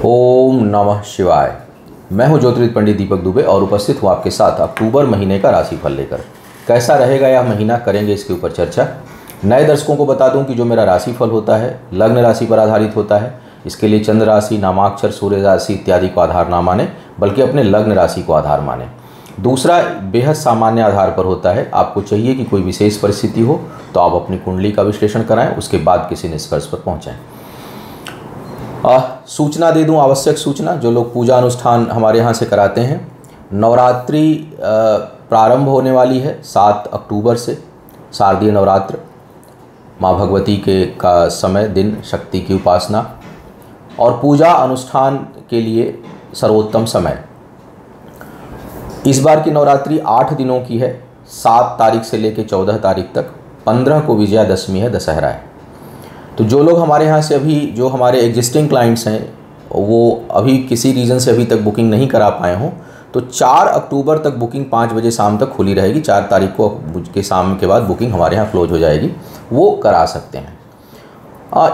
ओम नमः शिवाय। मैं हूं ज्योतिर्विद पंडित दीपक दुबे और उपस्थित हूं आपके साथ अक्टूबर महीने का राशिफल लेकर। कैसा रहेगा यह महीना, करेंगे इसके ऊपर चर्चा। नए दर्शकों को बता दूं कि जो मेरा राशिफल होता है लग्न राशि पर आधारित होता है। इसके लिए चंद्र राशि, नामाक्षर, सूर्य राशि इत्यादि को आधार ना माने, बल्कि अपने लग्न राशि को आधार माने। दूसरा बेहद सामान्य आधार पर होता है। आपको चाहिए कि कोई विशेष परिस्थिति हो तो आप अपनी कुंडली का विश्लेषण कराएं, उसके बाद किसी निष्कर्ष पर पहुँचें। सूचना दे दूं, आवश्यक सूचना। जो लोग पूजा अनुष्ठान हमारे यहाँ से कराते हैं, नवरात्रि प्रारंभ होने वाली है 7 अक्टूबर से। शारदीय नवरात्र, माँ भगवती के का समय, दिन, शक्ति की उपासना और पूजा अनुष्ठान के लिए सर्वोत्तम समय। इस बार की नवरात्रि 8 दिनों की है, 7 तारीख से लेकर 14 तारीख तक। 15 को विजयादशमी है, दशहरा है। तो जो लोग हमारे यहाँ से अभी, जो हमारे एग्जिस्टिंग क्लाइंट्स हैं, वो अभी किसी रीज़न से अभी तक बुकिंग नहीं करा पाए हों, तो 4 अक्टूबर तक बुकिंग 5 बजे शाम तक खुली रहेगी। 4 तारीख को के शाम के बाद बुकिंग हमारे यहाँ क्लोज हो जाएगी, वो करा सकते हैं।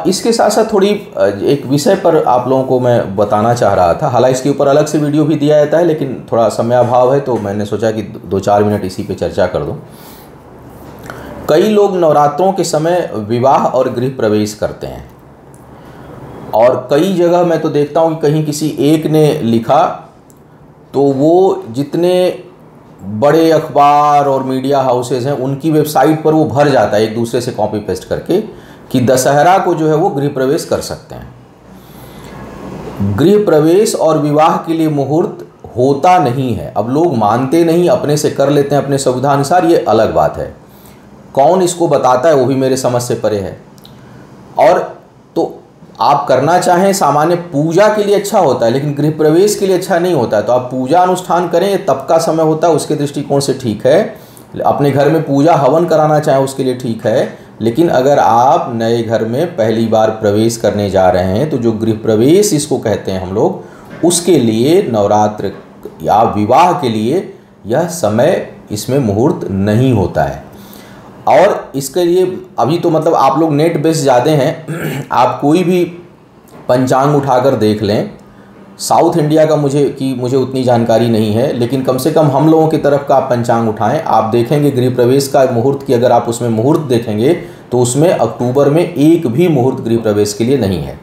इसके साथ साथ थोड़ी एक विषय पर आप लोगों को मैं बताना चाह रहा था। हालांकि इसके ऊपर अलग से वीडियो भी दिया जाता है, लेकिन थोड़ा समय अभाव है तो मैंने सोचा कि 2-4 मिनट इसी पे चर्चा कर दूं। कई लोग नवरात्रों के समय विवाह और गृह प्रवेश करते हैं, और कई जगह मैं तो देखता हूँ कि कहीं किसी एक ने लिखा तो वो जितने बड़े अखबार और मीडिया हाउसेज हैं उनकी वेबसाइट पर वो भर जाता है एक दूसरे से कॉपी पेस्ट करके कि दशहरा को जो है वो गृह प्रवेश कर सकते हैं। गृह प्रवेश और विवाह के लिए मुहूर्त होता नहीं है। अब लोग मानते नहीं, अपने से कर लेते हैं अपने सुविधा अनुसार, ये अलग बात है। कौन इसको बताता है वो भी मेरे समझ से परे है। और तो आप करना चाहें, सामान्य पूजा के लिए अच्छा होता है, लेकिन गृह प्रवेश के लिए अच्छा नहीं होता है। तो आप पूजा अनुष्ठान करें, ये तब का समय होता है, उसके दृष्टिकोण से ठीक है। अपने घर में पूजा हवन कराना चाहें उसके लिए ठीक है। लेकिन अगर आप नए घर में पहली बार प्रवेश करने जा रहे हैं तो जो गृह प्रवेश इसको कहते हैं हम लोग, उसके लिए नवरात्र या विवाह के लिए यह समय, इसमें मुहूर्त नहीं होता है। और इसके लिए अभी तो मतलब आप लोग नेट बेस्ड ज़्यादा हैं, आप कोई भी पंचांग उठाकर देख लें। साउथ इंडिया का मुझे उतनी जानकारी नहीं है, लेकिन कम से कम हम लोगों की तरफ का आप पंचांग उठाएं, आप देखेंगे गृह प्रवेश का मुहूर्त की अगर आप उसमें मुहूर्त देखेंगे तो उसमें अक्टूबर में एक भी मुहूर्त गृह प्रवेश के लिए नहीं है।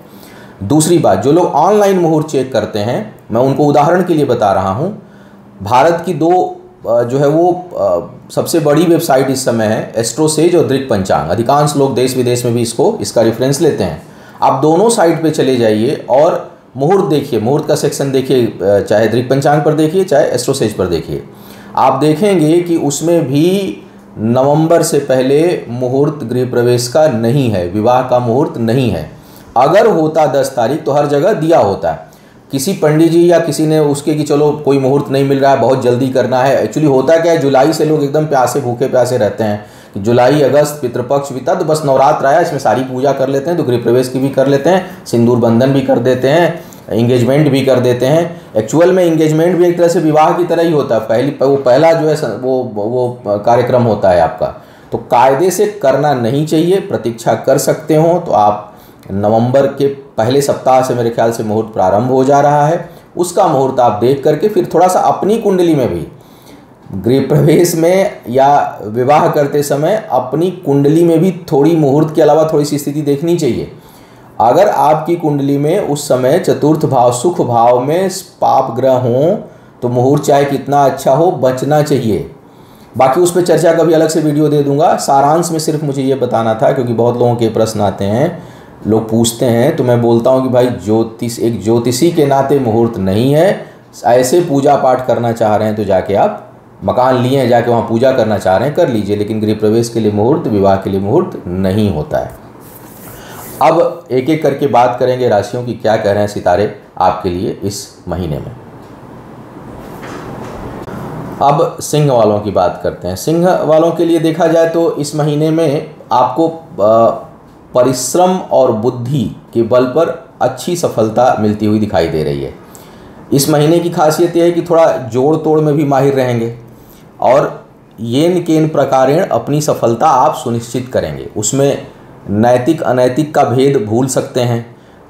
दूसरी बात, जो लोग ऑनलाइन मुहूर्त चेक करते हैं, मैं उनको उदाहरण के लिए बता रहा हूँ। भारत की 2 जो है वो सबसे बड़ी वेबसाइट इस समय है, एस्ट्रोसेज और दृक पंचांग। अधिकांश लोग देश विदेश में भी इसका रेफरेंस लेते हैं। आप दोनों साइट पे चले जाइए और मुहूर्त देखिए, मुहूर्त का सेक्शन देखिए, चाहे दृक पंचांग पर देखिए चाहे एस्ट्रोसेज पर देखिए। आप देखेंगे कि उसमें भी नवंबर से पहले मुहूर्त गृह प्रवेश का नहीं है, विवाह का मुहूर्त नहीं है। अगर होता 10 तारीख तो हर जगह दिया होता है। किसी पंडित जी या किसी ने उसके कि चलो कोई मुहूर्त नहीं मिल रहा है, बहुत जल्दी करना है। एक्चुअली होता क्या है, जुलाई से लोग एकदम प्यासे, भूखे प्यासे रहते हैं कि जुलाई अगस्त पितृपक्ष बीता तो बस नवरात्र आया, इसमें सारी पूजा कर लेते हैं, तो गृह प्रवेश की भी कर लेते हैं, सिंदूर बंधन भी कर देते हैं, इंगेजमेंट भी कर देते हैं। एक्चुअल में इंगेजमेंट भी एक तरह से विवाह की तरह ही होता है। पहला जो है वो कार्यक्रम होता है आपका। तो कायदे से करना नहीं चाहिए। प्रतीक्षा कर सकते हो तो आप नवंबर के पहले सप्ताह से मेरे ख्याल से मुहूर्त प्रारंभ हो जा रहा है, उसका मुहूर्त आप देख करके फिर थोड़ा सा अपनी कुंडली में भी, गृह प्रवेश में या विवाह करते समय अपनी कुंडली में भी थोड़ी मुहूर्त के अलावा थोड़ी सी स्थिति देखनी चाहिए। अगर आपकी कुंडली में उस समय चतुर्थ भाव, सुख भाव में पाप ग्रह हों तो मुहूर्त चाहे कितना अच्छा हो, बचना चाहिए। बाकी उस पर चर्चा कभी अलग से वीडियो दे दूंगा। सारांश में सिर्फ मुझे ये बताना था, क्योंकि बहुत लोगों के प्रश्न आते हैं, लोग पूछते हैं, तो मैं बोलता हूँ कि भाई एक ज्योतिषी के नाते मुहूर्त नहीं है। ऐसे पूजा पाठ करना चाह रहे हैं तो जाके आप मकान लिए हैं, जाके वहाँ पूजा करना चाह रहे हैं कर लीजिए, लेकिन गृह प्रवेश के लिए मुहूर्त, विवाह के लिए मुहूर्त नहीं होता है। अब एक एक करके बात करेंगे राशियों की, क्या कह रहे हैं सितारे आपके लिए इस महीने में। अब सिंह वालों की बात करते हैं। सिंह वालों के लिए देखा जाए तो इस महीने में आपको परिश्रम और बुद्धि के बल पर अच्छी सफलता मिलती हुई दिखाई दे रही है। इस महीने की खासियत यह है कि थोड़ा जोड़ तोड़ में भी माहिर रहेंगे, और येन केन प्रकारेण अपनी सफलता आप सुनिश्चित करेंगे। उसमें नैतिक अनैतिक का भेद भूल सकते हैं।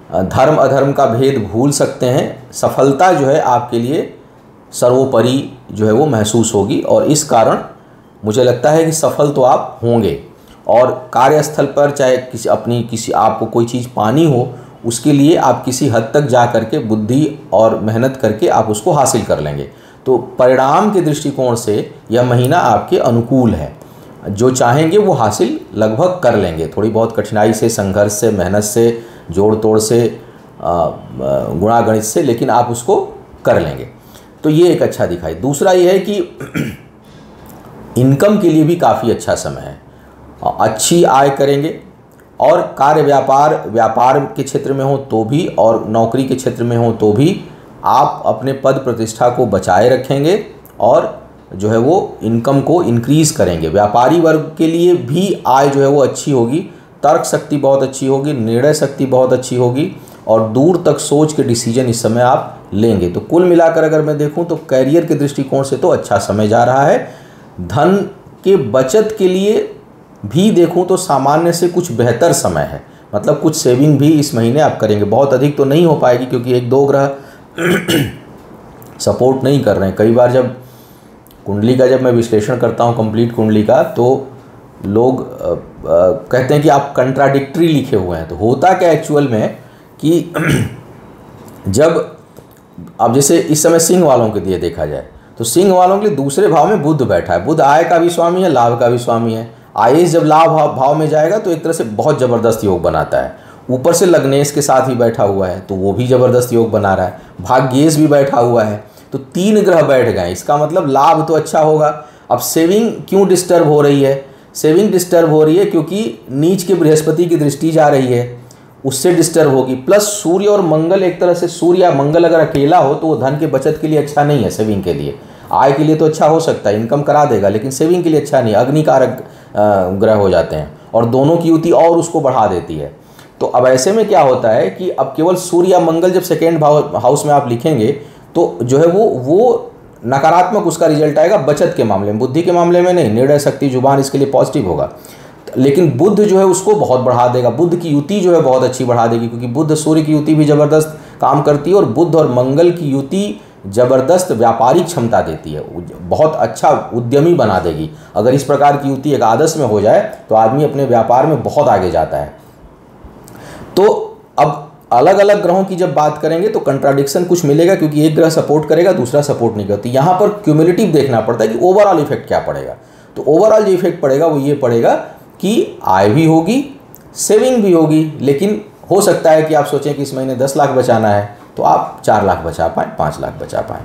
धर्म अधर्म का भेद भूल सकते हैं। सफलता जो है आपके लिए सर्वोपरि जो है वो महसूस होगी, और इस कारण मुझे लगता है कि सफल तो आप होंगे। और कार्यस्थल पर चाहे किसी आपको कोई चीज़ पानी हो, उसके लिए आप किसी हद तक जा करके बुद्धि और मेहनत करके आप उसको हासिल कर लेंगे। तो परिणाम के दृष्टिकोण से यह महीना आपके अनुकूल है। जो चाहेंगे वो हासिल लगभग कर लेंगे। थोड़ी बहुत कठिनाई से, संघर्ष से, मेहनत से, जोड़ तोड़ से, गुणागणित से, लेकिन आप उसको कर लेंगे। तो ये एक अच्छा दिखाई। दूसरा ये है कि इनकम के लिए भी काफ़ी अच्छा समय है, अच्छी आय करेंगे। और कार्य व्यापार के क्षेत्र में हो तो भी, और नौकरी के क्षेत्र में हो तो भी आप अपने पद प्रतिष्ठा को बचाए रखेंगे और जो है वो इनकम को इंक्रीज़ करेंगे। व्यापारी वर्ग के लिए भी आय जो है वो अच्छी होगी, तर्क शक्ति बहुत अच्छी होगी, निर्णय शक्ति बहुत अच्छी होगी, और दूर तक सोच के डिसीजन इस समय आप लेंगे। तो कुल मिलाकर अगर मैं देखूं तो कैरियर के दृष्टिकोण से तो अच्छा समय जा रहा है। धन के बचत के लिए भी देखूं तो सामान्य से कुछ बेहतर समय है, मतलब कुछ सेविंग भी इस महीने आप करेंगे। बहुत अधिक तो नहीं हो पाएगी क्योंकि 1-2 ग्रह सपोर्ट नहीं कर रहे हैं। कई बार जब कुंडली का मैं विश्लेषण करता हूं, कंप्लीट कुंडली का, तो लोग कहते हैं कि आप कंट्राडिक्टरी लिखे हुए हैं। तो होता क्या एक्चुअल में कि जब अब जैसे इस समय सिंह वालों के लिए देखा जाए तो सिंह वालों के लिए दूसरे भाव में बुध बैठा है। बुध आय का भी स्वामी है, लाभ का भी स्वामी है। आयेश जब लाभ भाव में जाएगा तो एक तरह से बहुत ज़बरदस्त योग बनाता है। ऊपर से लग्नेश के साथ ही बैठा हुआ है तो वो भी ज़बरदस्त योग बना रहा है। भाग्येश भी बैठा हुआ है, तो 3 ग्रह बैठ गए। इसका मतलब लाभ तो अच्छा होगा। अब सेविंग क्यों डिस्टर्ब हो रही है? सेविंग डिस्टर्ब हो रही है क्योंकि नीच के बृहस्पति की दृष्टि जा रही है, उससे डिस्टर्ब होगी। प्लस सूर्य और मंगल, एक तरह से सूर्य या मंगल अगर अकेला हो तो वो धन के बचत के लिए अच्छा नहीं है। सेविंग के लिए, आय के लिए तो अच्छा हो सकता है, इनकम करा देगा, लेकिन सेविंग के लिए अच्छा नहीं। अग्निकारक ग्रह हो जाते हैं और दोनों की युति और उसको बढ़ा देती है। तो अब ऐसे में क्या होता है कि अब केवल सूर्य या मंगल जब सेकेंड हाउस में आप लिखेंगे तो जो है वो नकारात्मक उसका रिजल्ट आएगा बचत के मामले में, बुद्धि के मामले में नहीं। निर्णय शक्ति, जुबान, इसके लिए पॉजिटिव होगा। लेकिन बुध जो है उसको बहुत बढ़ा देगा। बुध की युति जो है बहुत अच्छी बढ़ा देगी, क्योंकि बुध सूर्य की युति भी ज़बरदस्त काम करती है और बुध और मंगल की युति ज़बरदस्त व्यापारिक क्षमता देती है, बहुत अच्छा उद्यमी बना देगी। अगर इस प्रकार की युति एकादश में हो जाए तो आदमी अपने व्यापार में बहुत आगे जाता है। तो अब अलग अलग ग्रहों की जब बात करेंगे तो कंट्राडिक्शन कुछ मिलेगा, क्योंकि एक ग्रह सपोर्ट करेगा, दूसरा सपोर्ट नहीं करती। यहाँ पर क्यूमुलेटिव देखना पड़ता है कि ओवरऑल इफेक्ट क्या पड़ेगा। तो ओवरऑल जो इफेक्ट पड़ेगा वो ये पड़ेगा कि आय भी होगी, सेविंग भी होगी। लेकिन हो सकता है कि आप सोचें कि इस महीने 10 लाख बचाना है तो आप 4 लाख बचा पाएँ, 5 लाख बचा पाएँ।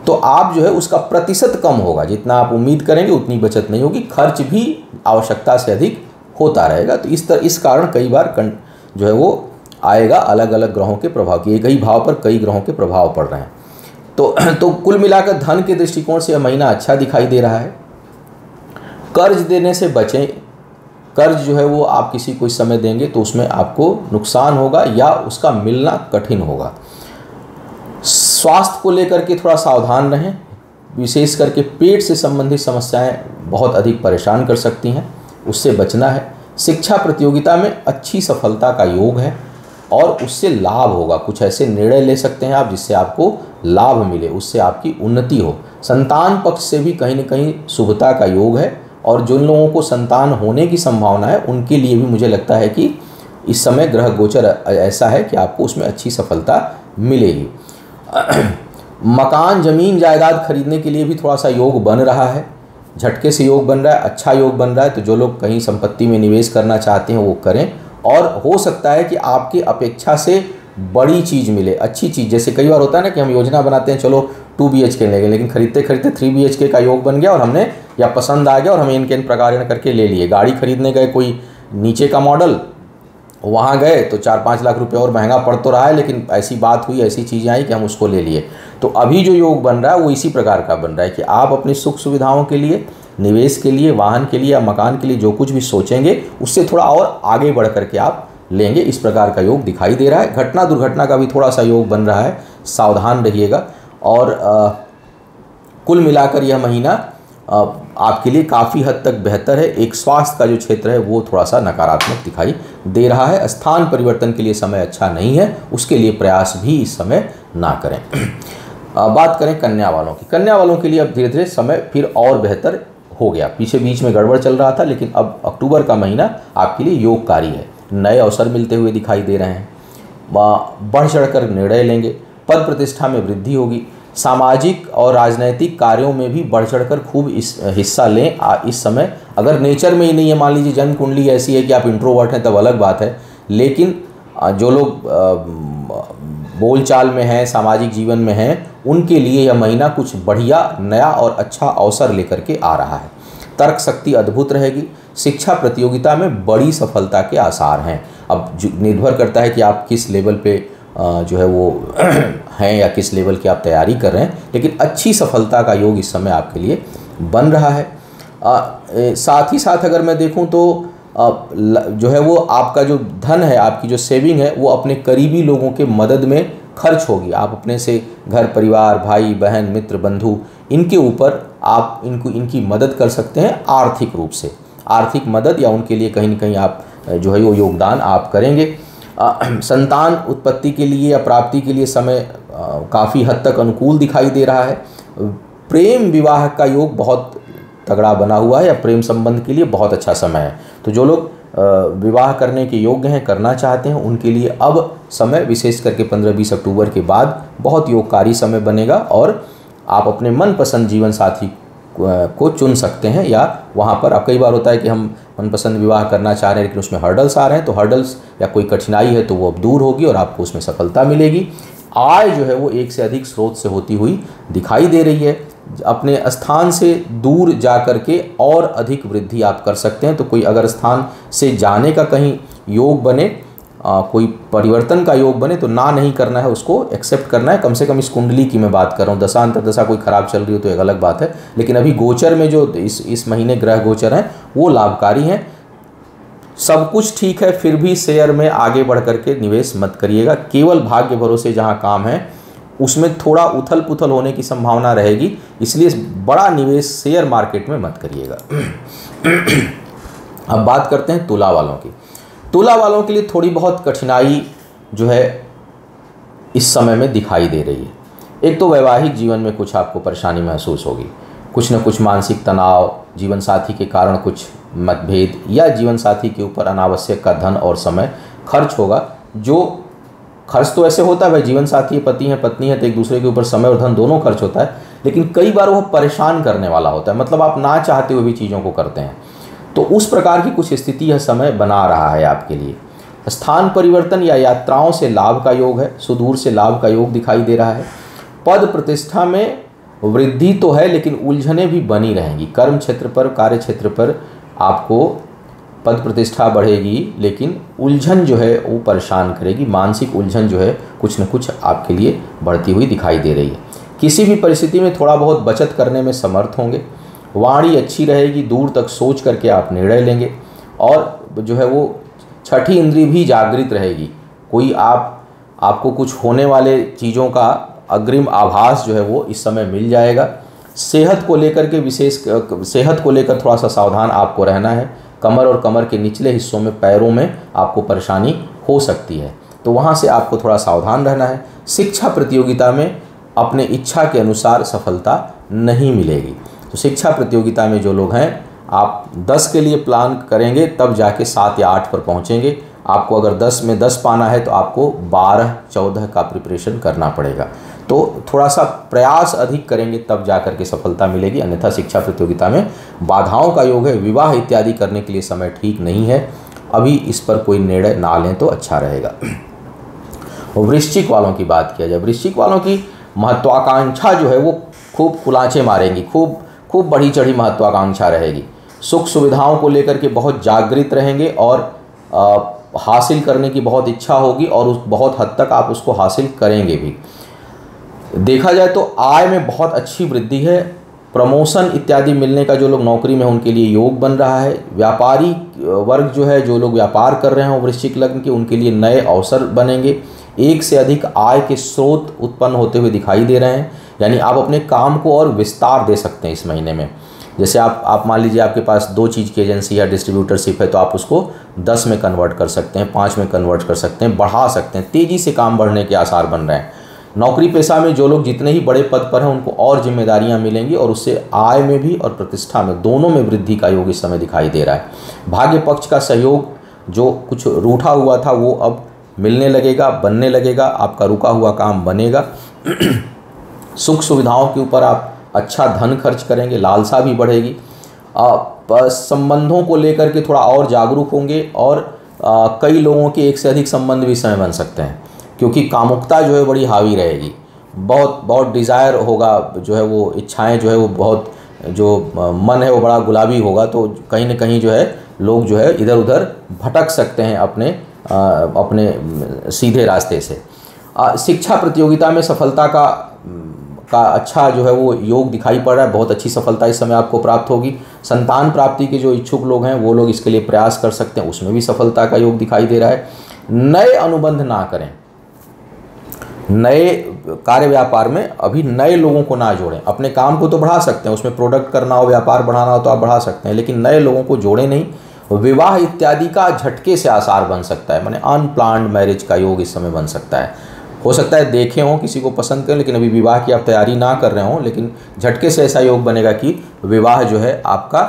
तो आप जो है उसका प्रतिशत कम होगा, जितना आप उम्मीद करेंगे उतनी बचत नहीं होगी। खर्च भी आवश्यकता से अधिक होता रहेगा। तो इस कारण कई बार जो है वो आएगा अलग अलग ग्रहों के प्रभाव की। एक ही भाव पर कई ग्रहों के प्रभाव पड़ रहे हैं। तो कुल मिलाकर धन के दृष्टिकोण से यह महीना अच्छा दिखाई दे रहा है। कर्ज देने से बचें। कर्ज जो है वो आप किसी को इस समय देंगे तो उसमें आपको नुकसान होगा या उसका मिलना कठिन होगा। स्वास्थ्य को लेकर के थोड़ा सावधान रहें, विशेष करके पेट से संबंधित समस्याएं बहुत अधिक परेशान कर सकती हैं, उससे बचना है। शिक्षा प्रतियोगिता में अच्छी सफलता का योग है और उससे लाभ होगा। कुछ ऐसे निर्णय ले सकते हैं आप जिससे आपको लाभ मिले, उससे आपकी उन्नति हो। संतान पक्ष से भी कहीं न कहीं शुभता का योग है, और जिन लोगों को संतान होने की संभावना है उनके लिए भी मुझे लगता है कि इस समय ग्रह गोचर ऐसा है कि आपको उसमें अच्छी सफलता मिलेगी। मकान, ज़मीन, जायदाद खरीदने के लिए भी थोड़ा सा योग बन रहा है। झटके से योग बन रहा है, अच्छा योग बन रहा है। तो जो लोग कहीं संपत्ति में निवेश करना चाहते हैं वो करें, और हो सकता है कि आपकी अपेक्षा से बड़ी चीज़ मिले, अच्छी चीज़। जैसे कई बार होता है ना कि हम योजना बनाते हैं चलो 2 BHK लेंगे, लेकिन खरीदते खरीदते 3 BHK का योग बन गया और हमने या पसंद आ गया और हमें इनके इन प्रकार करके ले लिए। गाड़ी खरीदने गए कोई नीचे का मॉडल, वहाँ गए तो 4-5 लाख रुपए और महंगा पड़ तो रहा है, लेकिन ऐसी बात हुई, ऐसी चीज़ें आई कि हम उसको ले लिए। तो अभी जो योग बन रहा है वो इसी प्रकार का बन रहा है कि आप अपनी सुख सुविधाओं के लिए, निवेश के लिए, वाहन के लिए या मकान के लिए जो कुछ भी सोचेंगे उससे थोड़ा और आगे बढ़ करके आप लेंगे। इस प्रकार का योग दिखाई दे रहा है। घटना दुर्घटना का भी थोड़ा सा योग बन रहा है, सावधान रहिएगा। और कुल मिलाकर यह महीना आपके लिए काफ़ी हद तक बेहतर है। एक स्वास्थ्य का जो क्षेत्र है वो थोड़ा सा नकारात्मक दिखाई दे रहा है। स्थान परिवर्तन के लिए समय अच्छा नहीं है, उसके लिए प्रयास भी इस समय ना करें। बात करें कन्या वालों की। कन्या वालों के लिए अब धीरे धीरे समय फिर और बेहतर हो गया। पीछे बीच में गड़बड़ चल रहा था, लेकिन अब अक्टूबर का महीना आपके लिए योगकारी है। नए अवसर मिलते हुए दिखाई दे रहे हैं। बढ़ चढ़कर निर्णय लेंगे। पद प्रतिष्ठा में वृद्धि होगी। सामाजिक और राजनैतिक कार्यों में भी बढ़ चढ़कर खूब हिस्सा लें इस समय। अगर नेचर में ही नहीं है, मान लीजिए जन्म कुंडली ऐसी है कि आप इंट्रोवर्ट हैं, तब अलग बात है, लेकिन जो लोग बोलचाल में हैं, सामाजिक जीवन में हैं, उनके लिए यह महीना कुछ बढ़िया नया और अच्छा अवसर लेकर के आ रहा है। तर्क शक्ति अद्भुत रहेगी। शिक्षा प्रतियोगिता में बड़ी सफलता के आसार हैं। अब निर्भर करता है कि आप किस लेवल पे जो है वो हैं या किस लेवल की आप तैयारी कर रहे हैं, लेकिन अच्छी सफलता का योग इस समय आपके लिए बन रहा है। साथ ही साथ अगर मैं देखूं तो जो है वो आपका जो धन है, आपकी जो सेविंग है, वो अपने करीबी लोगों के मदद में खर्च होगी। आप अपने से घर परिवार, भाई बहन, मित्र, बंधु, इनके ऊपर आप इनकी मदद कर सकते हैं आर्थिक रूप से। आर्थिक मदद या उनके लिए कहीं ना कहीं आप जो है वो योगदान आप करेंगे। संतान उत्पत्ति के लिए या प्राप्ति के लिए समय काफ़ी हद तक अनुकूल दिखाई दे रहा है। प्रेम विवाह का योग बहुत तगड़ा बना हुआ है, या प्रेम संबंध के लिए बहुत अच्छा समय है। तो जो लोग विवाह करने के योग्य हैं, करना चाहते हैं, उनके लिए अब समय विशेष करके 15-20 अक्टूबर के बाद बहुत योगकारी समय बनेगा और आप अपने मनपसंद जीवन साथी को चुन सकते हैं। या वहाँ पर अब कई बार होता है कि हम मनपसंद विवाह करना चाह रहे हैं लेकिन उसमें हर्डल्स आ रहे हैं, तो हर्डल्स या कोई कठिनाई है तो वो अब दूर होगी और आपको उसमें सफलता मिलेगी। आय जो है वो एक से अधिक स्रोत से होती हुई दिखाई दे रही है। अपने स्थान से दूर जा कर के और अधिक वृद्धि आप कर सकते हैं। तो कोई अगर स्थान से जाने का कहीं योग बने, कोई परिवर्तन का योग बने, तो ना नहीं करना है, उसको एक्सेप्ट करना है। कम से कम इस कुंडली की मैं बात कर रहा हूँ। दशा अंतर्दशा कोई ख़राब चल रही हो तो एक अलग बात है, लेकिन अभी गोचर में जो इस महीने ग्रह गोचर हैं वो लाभकारी हैं। सब कुछ ठीक है, फिर भी शेयर में आगे बढ़ करके निवेश मत करिएगा। केवल भाग्य भरोसे जहाँ काम है उसमें थोड़ा उथल पुथल होने की संभावना रहेगी, इसलिए बड़ा निवेश शेयर मार्केट में मत करिएगा। अब बात करते हैं तुला वालों की। तुला वालों के लिए थोड़ी बहुत कठिनाई जो है इस समय में दिखाई दे रही है। एक तो वैवाहिक जीवन में कुछ आपको परेशानी महसूस होगी, कुछ न कुछ मानसिक तनाव, जीवन साथी के कारण कुछ मतभेद, या जीवन साथी के ऊपर अनावश्यक का धन और समय खर्च होगा। जो खर्च तो ऐसे होता है, भाई जीवन साथी है, पति है पत्नी है, तो एक दूसरे के ऊपर समय और धन दोनों खर्च होता है, लेकिन कई बार वह परेशान करने वाला होता है, मतलब आप ना चाहते हुए भी चीज़ों को करते हैं। तो उस प्रकार की कुछ स्थिति यह समय बना रहा है आपके लिए। स्थान परिवर्तन या यात्राओं से लाभ का योग है, सुदूर से लाभ का योग दिखाई दे रहा है। पद प्रतिष्ठा में वृद्धि तो है, लेकिन उलझनें भी बनी रहेंगी। कर्म क्षेत्र पर, कार्य क्षेत्र पर आपको पद प्रतिष्ठा बढ़ेगी, लेकिन उलझन जो है वो परेशान करेगी। मानसिक उलझन जो है कुछ न कुछ आपके लिए बढ़ती हुई दिखाई दे रही है। किसी भी परिस्थिति में थोड़ा बहुत बचत करने में समर्थ होंगे। वाणी अच्छी रहेगी, दूर तक सोच करके आप निर्णय लेंगे, और जो है वो छठी इंद्री भी जागृत रहेगी। कोई आपको कुछ होने वाले चीज़ों का अग्रिम आभास जो है वो इस समय मिल जाएगा। सेहत को लेकर थोड़ा सा सावधान आपको रहना है। कमर और कमर के निचले हिस्सों में, पैरों में आपको परेशानी हो सकती है, तो वहाँ से आपको थोड़ा सावधान रहना है। शिक्षा प्रतियोगिता में अपने इच्छा के अनुसार सफलता नहीं मिलेगी। तो शिक्षा प्रतियोगिता में जो लोग हैं, आप 10 के लिए प्लान करेंगे तब जाके 7 या 8 पर पहुँचेंगे। आपको अगर 10 में 10 पाना है तो आपको 12-14 का प्रिपरेशन करना पड़ेगा। तो थोड़ा सा प्रयास अधिक करेंगे तब जा कर के सफलता मिलेगी, अन्यथा शिक्षा प्रतियोगिता में बाधाओं का योग है। विवाह इत्यादि करने के लिए समय ठीक नहीं है, अभी इस पर कोई निर्णय ना लें तो अच्छा रहेगा। वृश्चिक वालों की बात किया जाए, वृश्चिक वालों की महत्वाकांक्षा जो है वो खूब कुलांचे मारेंगी, खूब बढ़ी चढ़ी महत्वाकांक्षा रहेगी। सुख सुविधाओं को लेकर के बहुत जागृत रहेंगे और हासिल करने की बहुत इच्छा होगी, और बहुत हद तक आप उसको हासिल करेंगे भी। देखा जाए तो आय में बहुत अच्छी वृद्धि है। प्रमोशन इत्यादि मिलने का जो लोग नौकरी में हैं उनके लिए योग बन रहा है। व्यापारी वर्ग जो है, जो लोग व्यापार कर रहे हैं वृश्चिक लग्न के, उनके लिए नए अवसर बनेंगे। एक से अधिक आय के स्रोत उत्पन्न होते हुए दिखाई दे रहे हैं, यानी आप अपने काम को और विस्तार दे सकते हैं इस महीने में। जैसे आप मान लीजिए आपके पास 2 चीज़ की एजेंसी या डिस्ट्रीब्यूटरशिप है, तो आप उसको 10 में कन्वर्ट कर सकते हैं, 5 में कन्वर्ट कर सकते हैं, बढ़ा सकते हैं। तेज़ी से काम बढ़ने के आसार बन रहे हैं। नौकरी पेशा में जो लोग जितने ही बड़े पद पर हैं उनको और जिम्मेदारियां मिलेंगी और उससे आय में भी और प्रतिष्ठा में, दोनों में वृद्धि का योग इस समय दिखाई दे रहा है। भाग्य पक्ष का सहयोग जो कुछ रूठा हुआ था वो अब मिलने लगेगा, बनने लगेगा, आपका रुका हुआ काम बनेगा। सुख सुविधाओं के ऊपर आप अच्छा धन खर्च करेंगे, लालसा भी बढ़ेगी। संबंधों को लेकर के थोड़ा और जागरूक होंगे और कई लोगों के एक से अधिक संबंध भी इस समय बन सकते हैं, क्योंकि कामुकता जो है बड़ी हावी रहेगी। बहुत डिज़ायर होगा, जो है वो इच्छाएं जो है वो बहुत, जो मन है वो बड़ा गुलाबी होगा। तो कहीं ना कहीं जो है लोग जो है इधर उधर भटक सकते हैं अपने सीधे रास्ते से। शिक्षा प्रतियोगिता में सफलता का अच्छा जो है वो योग दिखाई पड़ रहा है। बहुत अच्छी सफलता इस समय आपको प्राप्त होगी। संतान प्राप्ति के जो इच्छुक लोग हैं वो लोग इसके लिए प्रयास कर सकते हैं, उसमें भी सफलता का योग दिखाई दे रहा है। नए अनुबंध ना करें, नए कार्य व्यापार में अभी नए लोगों को ना जोड़ें। अपने काम को तो बढ़ा सकते हैं, उसमें प्रोडक्ट करना हो, व्यापार बढ़ाना हो तो आप बढ़ा सकते हैं, लेकिन नए लोगों को जोड़े नहीं। विवाह इत्यादि का झटके से आसार बन सकता है, माने अनप्लान्ड मैरिज का योग इस समय बन सकता है। हो सकता है देखे हों, किसी को पसंद करें, लेकिन अभी विवाह की आप तैयारी ना कर रहे हों, लेकिन झटके से ऐसा योग बनेगा कि विवाह जो है आपका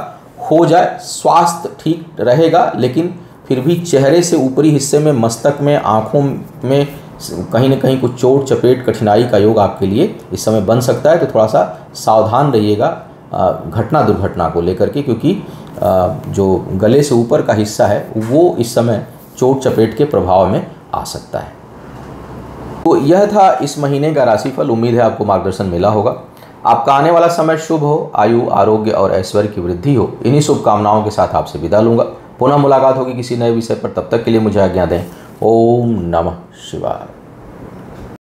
हो जाए। स्वास्थ्य ठीक रहेगा, लेकिन फिर भी चेहरे से ऊपरी हिस्से में, मस्तक में, आँखों में कहीं ना कहीं कुछ चोट चपेट कठिनाई का योग आपके लिए इस समय बन सकता है। तो थोड़ा सा सावधान रहिएगा घटना दुर्घटना को लेकर के, क्योंकि जो गले से ऊपर का हिस्सा है वो इस समय चोट चपेट के प्रभाव में आ सकता है। तो यह था इस महीने का राशिफल। उम्मीद है आपको मार्गदर्शन मिला होगा। आपका आने वाला समय शुभ हो, आयु आरोग्य और ऐश्वर्य की वृद्धि हो, इन्हीं शुभकामनाओं के साथ आपसे विदा लूँगा। पुनः मुलाकात होगी किसी नए विषय पर, तब तक के लिए मुझे आज्ञा दें। ओम नमः शिवाय।